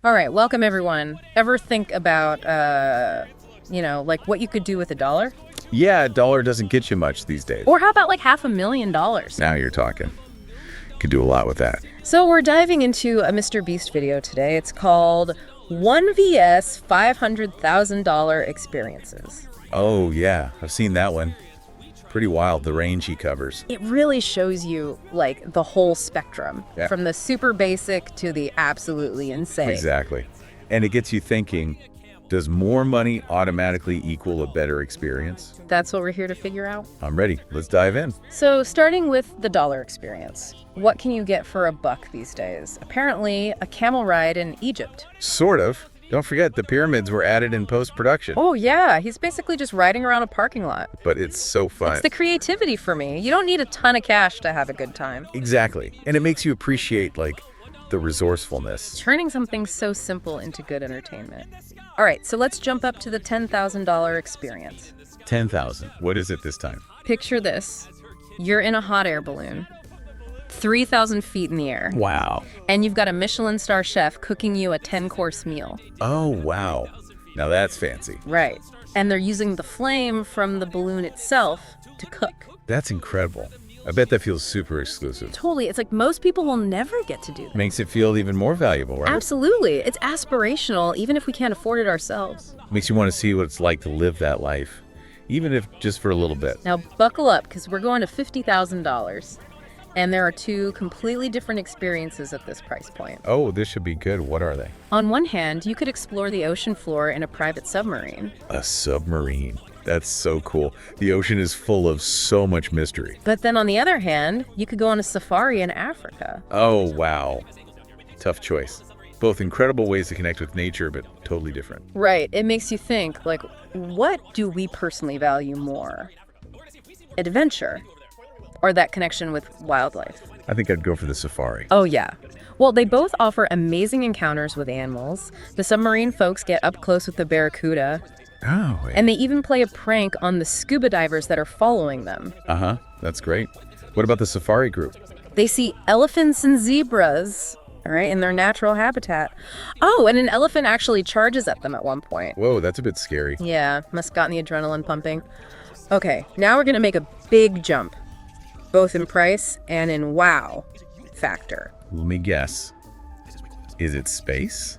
All right, welcome everyone. Ever think about, like what you could do with $1? Yeah, a dollar doesn't get you much these days. Or how about like $500,000? Now you're talking. Could do a lot with that. So we're diving into a Mr. Beast video today. It's called 1vs $500,000 Experiences. Oh, yeah. I've seen that one. Pretty wild, the range he covers. It really shows you like the whole spectrum, Yeah. from the super basic to the absolutely insane. Exactly. And it gets you thinking, does more money automatically equal a better experience? That's what we're here to figure out. I'm ready. Let's dive in. So starting with the dollar experience, what can you get for $1 these days? Apparently, a camel ride in Egypt. Sort of. Don't forget, the pyramids were added in post-production. Oh yeah, he's basically just riding around a parking lot. But it's so fun. It's the creativity for me. You don't need a ton of cash to have a good time. Exactly. And it makes you appreciate, the resourcefulness. Turning something so simple into good entertainment. All right, so let's jump up to the $10,000 experience. 10,000. What is it this time? Picture this. You're in a hot air balloon, 3,000 feet in the air, Wow. and you've got a Michelin star chef cooking you a 10-course meal. Oh, wow. Now that's fancy. Right. And they're using the flame from the balloon itself to cook. That's incredible. I bet that feels super exclusive. Totally. It's like most people will never get to do that. Makes it feel even more valuable, right? Absolutely. It's aspirational, even if we can't afford it ourselves. Makes you want to see what it's like to live that life, even if just for a little bit. Now, buckle up, because we're going to $50,000. And there are two completely different experiences at this price point. Oh, this should be good. What are they? On one hand, you could explore the ocean floor in a private submarine. A submarine. That's so cool. The ocean is full of so much mystery. But then on the other hand, you could go on a safari in Africa. Oh, wow. Tough choice. Both incredible ways to connect with nature, but totally different. Right. It makes you think, like, what do we personally value more? Adventure or that connection with wildlife? I think I'd go for the safari. Oh, yeah. Well, they both offer amazing encounters with animals. The submarine folks get up close with the barracuda, Oh, wait. and they even play a prank on the scuba divers that are following them. Uh-huh. That's great. What about the safari group? They see elephants and zebras, all right, in their natural habitat. Oh, and an elephant actually charges at them at one point. Whoa, that's a bit scary. Yeah, must have gotten the adrenaline pumping. Okay, now we're going to make a big jump, both in price and in wow factor. Let me guess. Is it space?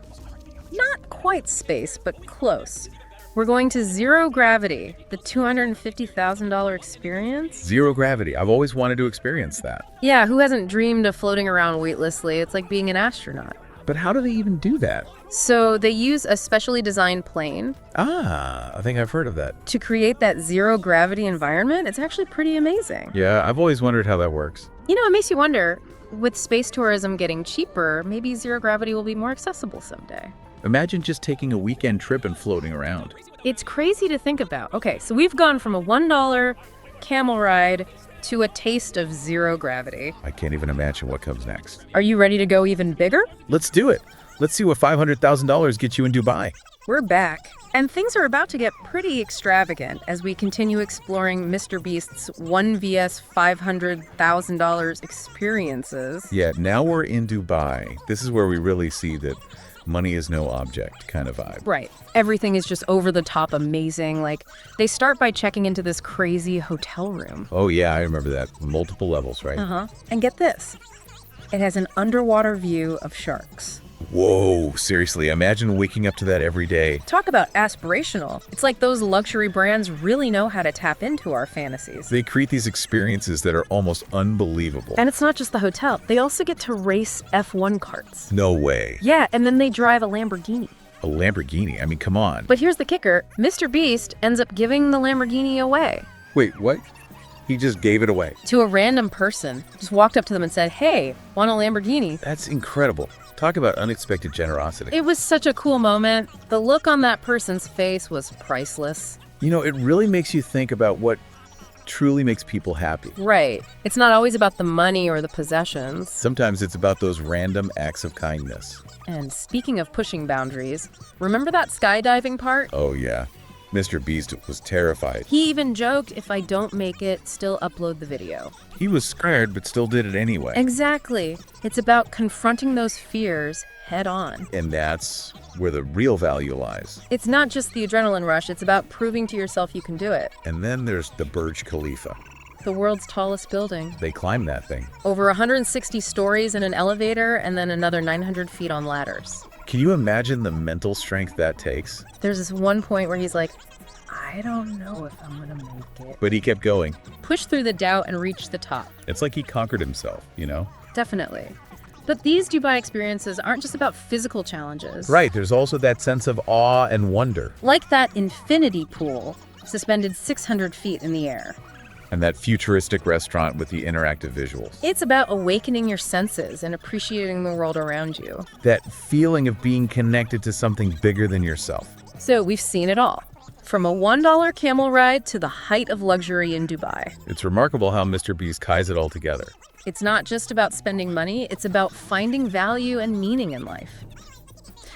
Not quite space, but close. We're going to zero gravity, the $250,000 experience. Zero gravity. I've always wanted to experience that. Yeah, who hasn't dreamed of floating around weightlessly? It's like being an astronaut. But how do they even do that? So they use a specially designed plane Ah, I think I've heard of that. to create that zero gravity environment. It's actually pretty amazing. Yeah, I've always wondered how that works. You know, it makes you wonder, with space tourism getting cheaper, maybe zero gravity will be more accessible someday. Imagine just taking a weekend trip and floating around. It's crazy to think about. Okay, so we've gone from a $1 camel ride to a taste of zero gravity. I can't even imagine what comes next. Are you ready to go even bigger? Let's do it. Let's see what $500,000 gets you in Dubai. We're back. And things are about to get pretty extravagant as we continue exploring Mr. Beast's 1vs $500,000 experiences. Yeah, now we're in Dubai. This is where we really see that money is no object kind of vibe. Right. Everything is just over the top amazing. Like, they start by checking into this crazy hotel room. Oh, yeah, I remember that. Multiple levels, right? Uh-huh. And get this. It has an underwater view of sharks. Whoa, seriously, imagine waking up to that every day. Talk about aspirational. It's like those luxury brands really know how to tap into our fantasies. They create these experiences that are almost unbelievable. And it's not just the hotel. They also get to race F1 karts. No way. Yeah, and then they drive a Lamborghini. A Lamborghini? I mean, come on. But here's the kicker. Mr. Beast ends up giving the Lamborghini away Wait, what? He just gave it away. to a random person. Just walked up to them and said, "Hey, want a Lamborghini?" That's incredible. Talk about unexpected generosity. It was such a cool moment. The look on that person's face was priceless. You know, it really makes you think about what truly makes people happy. Right. It's not always about the money or the possessions. Sometimes it's about those random acts of kindness. And speaking of pushing boundaries, remember that skydiving part? Oh, yeah. Mr. Beast was terrified. He even joked, if I don't make it, still upload the video. He was scared, but still did it anyway. Exactly. It's about confronting those fears head on. And that's where the real value lies. It's not just the adrenaline rush, it's about proving to yourself you can do it. And then there's the Burj Khalifa. The world's tallest building. They climbed that thing. Over 160 stories in an elevator and then another 900 feet on ladders. Can you imagine the mental strength that takes? There's this one point where he's like, I don't know if I'm gonna make it. But he kept going. Push through the doubt and reach the top. It's like he conquered himself, you know? Definitely. But these Dubai experiences aren't just about physical challenges. Right, there's also that sense of awe and wonder. Like that infinity pool suspended 600 feet in the air. And that futuristic restaurant with the interactive visuals. It's about awakening your senses and appreciating the world around you. That feeling of being connected to something bigger than yourself. So we've seen it all. From a $1 camel ride to the height of luxury in Dubai. It's remarkable how Mr. Beast ties it all together. It's not just about spending money, it's about finding value and meaning in life.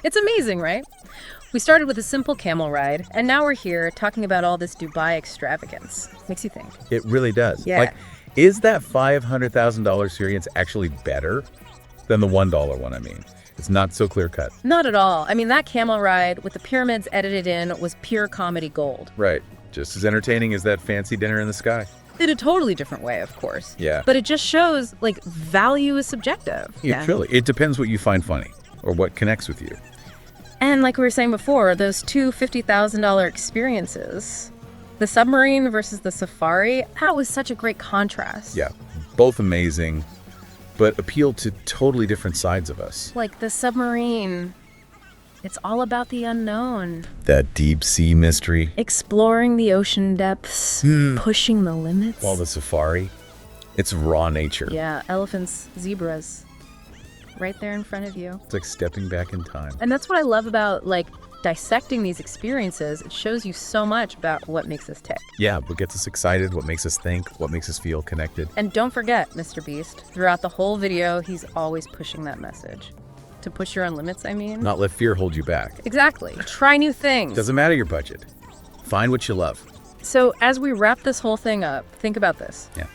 It's amazing, right? We started with a simple camel ride, and now we're here talking about all this Dubai extravagance. Makes you think. It really does. Yeah. Like, is that $500,000 experience actually better than the $1 one, I mean? It's not so clear-cut. Not at all. I mean, that camel ride with the pyramids edited in was pure comedy gold. Right. Just as entertaining as that fancy dinner in the sky. In a totally different way, of course. Yeah. But it just shows, like, value is subjective. It depends what you find funny or what connects with you. And like we were saying before, those two $50,000 experiences, the submarine versus the safari, that was such a great contrast. Yeah, both amazing, but appeal to totally different sides of us. Like the submarine, it's all about the unknown. That deep sea mystery. Exploring the ocean depths, pushing the limits. While the safari, it's raw nature. Yeah, elephants, zebras, right there in front of you. It's like stepping back in time. And that's what I love about, like, dissecting these experiences. It shows you so much about what makes us tick. Yeah, what gets us excited, what makes us think, what makes us feel connected. And don't forget, Mr. Beast, throughout the whole video, he's always pushing that message. To push your own limits, I mean. Not let fear hold you back. Exactly. Try new things. Doesn't matter your budget. Find what you love. So as we wrap this whole thing up, think about this. Yeah.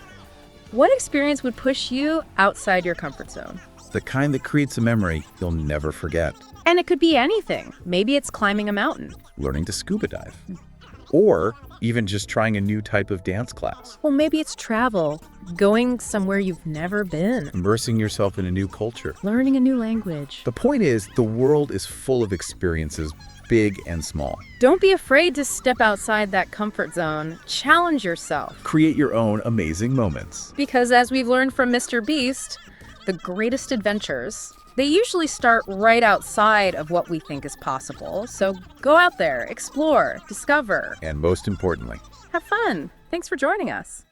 What experience would push you outside your comfort zone? The kind that creates a memory you'll never forget. And it could be anything. Maybe it's climbing a mountain. Learning to scuba dive. Or even just trying a new type of dance class. Well, maybe it's travel. Going somewhere you've never been. Immersing yourself in a new culture. Learning a new language. The point is, the world is full of experiences, big and small. Don't be afraid to step outside that comfort zone. Challenge yourself. Create your own amazing moments. Because as we've learned from Mr. Beast, the greatest adventures, they usually start right outside of what we think is possible. So go out there, explore, discover. And most importantly, Have fun. Thanks for joining us.